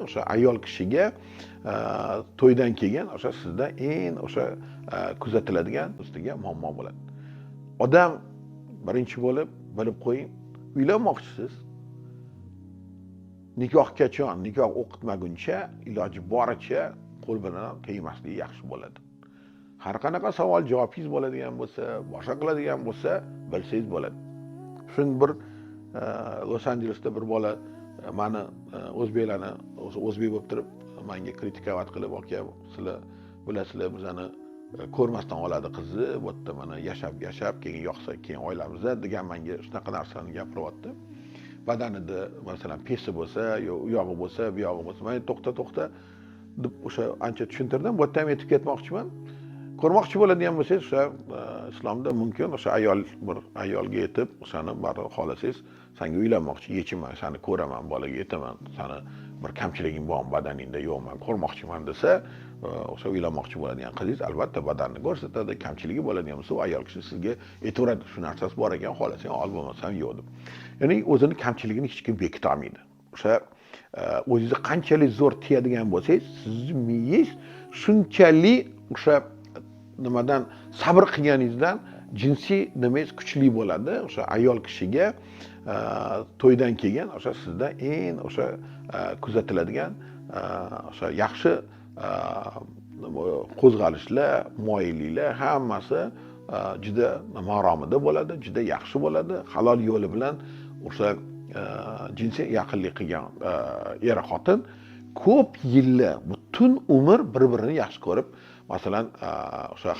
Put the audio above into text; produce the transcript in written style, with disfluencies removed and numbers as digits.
o'sha ayol kishiga to'ydan keyin o'sha sizda eng o'sha kuzatiladigan ustiga muammo bo'ladi. Odam birinchi bo'lib bilib qo'ying, uylanmoqchisiz. Nikoh o'qitmaguncha iloji boricha qo'l bilan tegmasligi yaxshi bo'ladi. Har qanaqa savol javobingiz bo'ladigan bo'lsa, boshqa qiladigan bo'lsa, bilsangiz bo'ladi. Shun bir Los Anjelesda bir bola meni o'zbeklarni o'zbek bo'lib turib menga kritikavat qilib, "Aka, sizlar bilasizlar, bizani ko'rmasdan oladi qizni, bu yerda mana yashab keyin yoqsa keyin oilamizda" degan menga shunaqa narsani gapiryapti. Badanida masalan pesi bo'lsa, yo u yog'i bo'lsa, bu yog'i bo'lsa, men to'xta deb o'sha ancha tushuntirdim. Bu yerda ham yetib ketmoqchiman. Ko'rmoqchi bo'ladigan bo'lsangiz, o'sha islomda mumkin o'sha ayolga yetib, o'shani baribir xohlasangiz, senga uylanmoqchi, yechimman, seni ko'raman, bolaga yetaman, seni bir kamchiliging bormi badaningda, yo'q, men ko'rmoqchiman desa, o'sha uylanmoqchi bo'ladigan qizingiz albatta badanni ko'rsatadi, kamchiligi bo'ladigan bo'lsa, u ayol kishi sizga aytaveradi, shu narsasi bor ekan, xohlasang ol, bo'lmasam yo'q deb. Ya'ni o'zini kamchiligini hech kim bekita olmaydi. O'sha o'zingizni qanchalik zo'r tiyadigan bo'lsangiz, sizning miyangiz shunchalik o'sha nimadan sabr qilganingizdan jinsiy nimangiz kuchli bo'ladi. O'sha ayol kishiga to'ydan keyin o'sha sizda eng o'sha kuzatiladigan o'sha yaxshi qo'zg'alishlar, moyilliklar hammasi juda maromida bo'ladi, juda yaxshi bo'ladi. Halol yo'li bilan o'sha jinsiy yaqinlik qilgan er-xotin ko'p yillar, butun umr bir-birini yaxshi ko'rib, masalan, o'sha